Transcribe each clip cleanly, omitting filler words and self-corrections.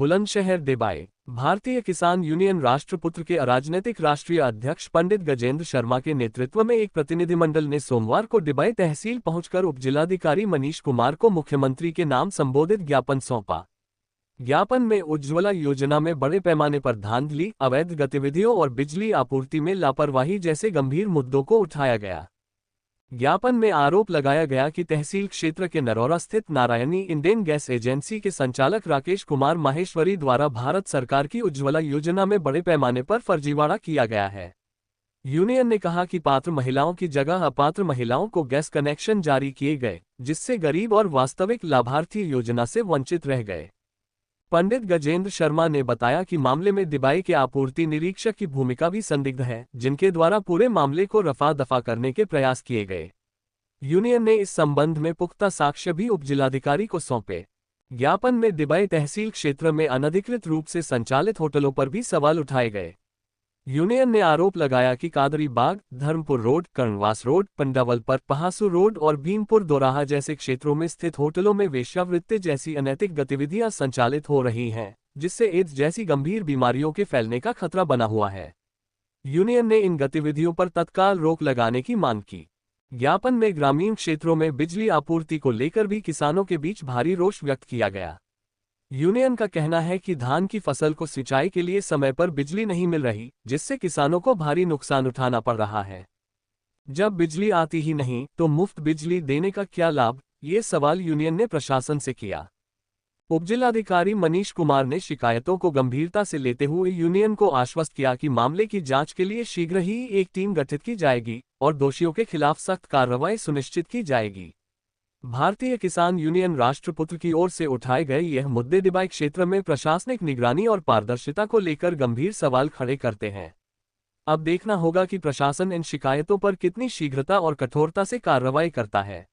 Bulandshahr Debye. भारतीय किसान union राष्ट्रपुत्र के अराजनैतिक राष्ट्रीय अध्यक्ष पंडित गजेंद्र शर्मा के नेतृत्व में एक प्रतिनिधिमंडल ने सोमवार को डिबाई तहसील पहुंचकर उपजिलाधिकारी मनीष कुमार को मुख्यमंत्री के नाम संबोधित ज्ञापन सौंपा। ज्ञापन में उज्ज्वला योजना में बड़े पैमाने पर धांधली, अवैध गतिविधियों और बिजली आपूर्ति में लापरवाही जैसे गंभीर मुद्दों को उठाया गया। ज्ञापन में आरोप लगाया गया कि तहसील क्षेत्र के नरौरा स्थित नारायणी इंडेन गैस एजेंसी के संचालक राकेश कुमार माहेश्वरी द्वारा भारत सरकार की उज्ज्वला योजना में बड़े पैमाने पर फर्जीवाड़ा किया गया है। यूनियन ने कहा कि पात्र महिलाओं की जगह अपात्र महिलाओं को गैस कनेक्शन जारी किए गए, जिससे गरीब और वास्तविक लाभार्थी योजना से वंचित रह गए। पंडित गजेंद्र शर्मा ने बताया कि मामले में डिबाई के आपूर्ति निरीक्षक की भूमिका भी संदिग्ध है, जिनके द्वारा पूरे मामले को रफा दफा करने के प्रयास किए गए। यूनियन ने इस संबंध में पुख्ता साक्ष्य भी उपजिलाधिकारी को सौंपे। ज्ञापन में डिबाई तहसील क्षेत्र में अनधिकृत रूप से संचालित होटलों पर भी सवाल उठाए गए। यूनियन ने आरोप लगाया कि कादरी बाग, धर्मपुर रोड, कर्णवास रोड, पंडावल पर पहासू रोड और भीमपुर दोराहा जैसे क्षेत्रों में स्थित होटलों में वेश्यावृत्ति जैसी अनैतिक गतिविधियां संचालित हो रही हैं, जिससे एड्स जैसी गंभीर बीमारियों के फैलने का खतरा बना हुआ है। यूनियन ने इन गतिविधियों पर तत्काल रोक लगाने की मांग की। ज्ञापन में ग्रामीण क्षेत्रों में बिजली आपूर्ति को लेकर भी किसानों के बीच भारी रोष व्यक्त किया गया। यूनियन का कहना है कि धान की फसल को सिंचाई के लिए समय पर बिजली नहीं मिल रही, जिससे किसानों को भारी नुकसान उठाना पड़ रहा है। जब बिजली आती ही नहीं तो मुफ्त बिजली देने का क्या लाभ, ये सवाल यूनियन ने प्रशासन से किया। उपजिलाधिकारी मनीष कुमार ने शिकायतों को गंभीरता से लेते हुए यूनियन को आश्वस्त किया कि मामले की जांच के लिए शीघ्र ही एक टीम गठित की जाएगी और दोषियों के खिलाफ सख्त कार्रवाई सुनिश्चित की जाएगी। भारतीय किसान यूनियन राष्ट्रपुत्र की ओर से उठाए गए यह मुद्दे डिबाई क्षेत्र में प्रशासनिक निगरानी और पारदर्शिता को लेकर गंभीर सवाल खड़े करते हैं। अब देखना होगा कि प्रशासन इन शिकायतों पर कितनी शीघ्रता और कठोरता से कार्रवाई करता है।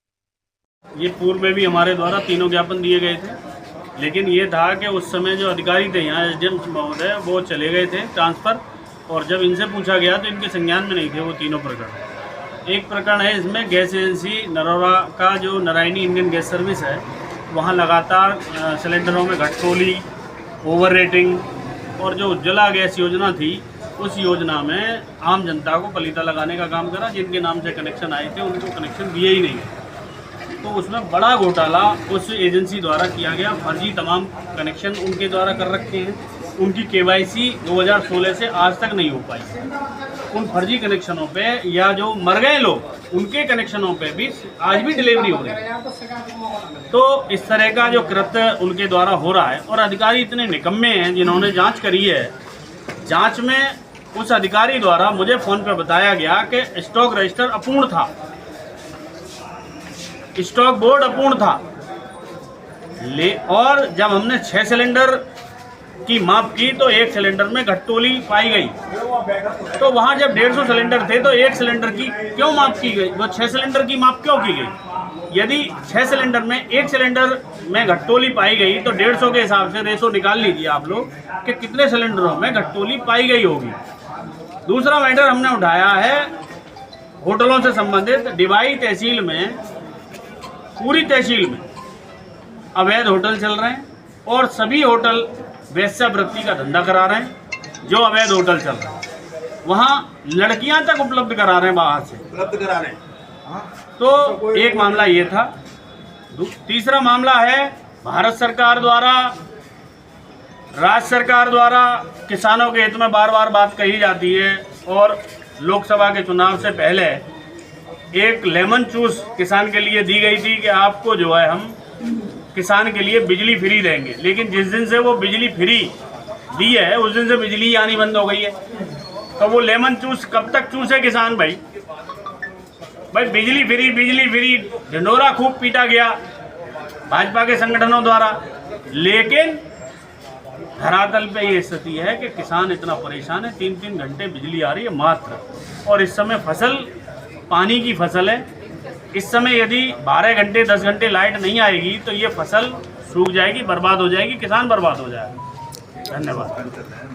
ये पूर्व में भी हमारे द्वारा तीनों ज्ञापन दिए गए थे, लेकिन ये था कि उस समय जो अधिकारी थे यहाँ एसडीएम महोदय वो चले गए थे ट्रांसफर, और जब इनसे पूछा गया तो इनके संज्ञान में नहीं थे वो तीनों प्रकरण। एक प्रकरण है इसमें गैस एजेंसी नरौरा का जो नारायणी इंडियन गैस सर्विस है, वहाँ लगातार सिलेंडरों में घटतोली, ओवर रेटिंग और जो उज्ज्वला गैस योजना थी उस योजना में आम जनता को पलीता लगाने का काम करा। जिनके नाम से कनेक्शन आए थे उनको कनेक्शन दिए ही नहीं, तो उसमें बड़ा घोटाला उस एजेंसी द्वारा किया गया। फर्जी तमाम कनेक्शन उनके द्वारा कर रखे हैं। उनकी केवाईसी 2016 से आज तक नहीं हो पाई। उन फर्जी कनेक्शनों पे या जो मर गए लोग उनके कनेक्शनों पे भी आज भी डिलीवरी हो रही है। तो इस तरह का जो कृत्य उनके द्वारा हो रहा है, और अधिकारी इतने निकम्मे हैं जिन्होंने जांच करी है। जांच में उस अधिकारी द्वारा मुझे फोन पे बताया गया कि स्टॉक रजिस्टर अपूर्ण था, स्टॉक बोर्ड अपूर्ण था। और जब हमने 6 सिलेंडर की माप की तो एक सिलेंडर में घटतोली पाई गई। तो वहां जब 150 सिलेंडर थे तो एक सिलेंडर की क्यों माप की गई, वो 6 सिलेंडर की माप क्यों की गई? यदि 6 सिलेंडर में एक सिलेंडर में घटतोली पाई गई तो 150 के हिसाब से रेशो निकाल लीजिए आप लोग कि कितने सिलेंडरों में घटतोली पाई गई होगी। दूसरा मैटर हमने उठाया है होटलों से संबंधित। डिबाई तहसील में, पूरी तहसील में अवैध होटल चल रहे हैं और सभी होटल वेश्यावृत्ति का धंधा करा रहे हैं। जो अवैध होटल चल रहा है वहाँ लड़कियां तक उपलब्ध करा रहे हैं, बाहर से उपलब्ध करा रहे हैं। तो एक मामला ये था। तीसरा मामला है भारत सरकार द्वारा, राज्य सरकार द्वारा किसानों के हित में बार बार बात कही जाती है, और लोकसभा के चुनाव से पहले एक लेमन चूस किसान के लिए दी गई थी कि आपको जो है हम किसान के लिए बिजली फ्री देंगे। लेकिन जिस दिन से वो बिजली फ्री दी है उस दिन से बिजली आनी बंद हो गई है। तो वो लेमन चूस कब तक चूसे किसान भाई? बिजली फ्री ढिंढोरा खूब पीटा गया भाजपा के संगठनों द्वारा, लेकिन धरातल पे ये स्थिति है कि किसान इतना परेशान है। 3-3 घंटे बिजली आ रही है मात्र, और इस समय फसल पानी की फसल है। इस समय यदि 12 घंटे 10 घंटे लाइट नहीं आएगी तो ये फसल सूख जाएगी, बर्बाद हो जाएगी, किसान बर्बाद हो जाएगा। धन्यवाद।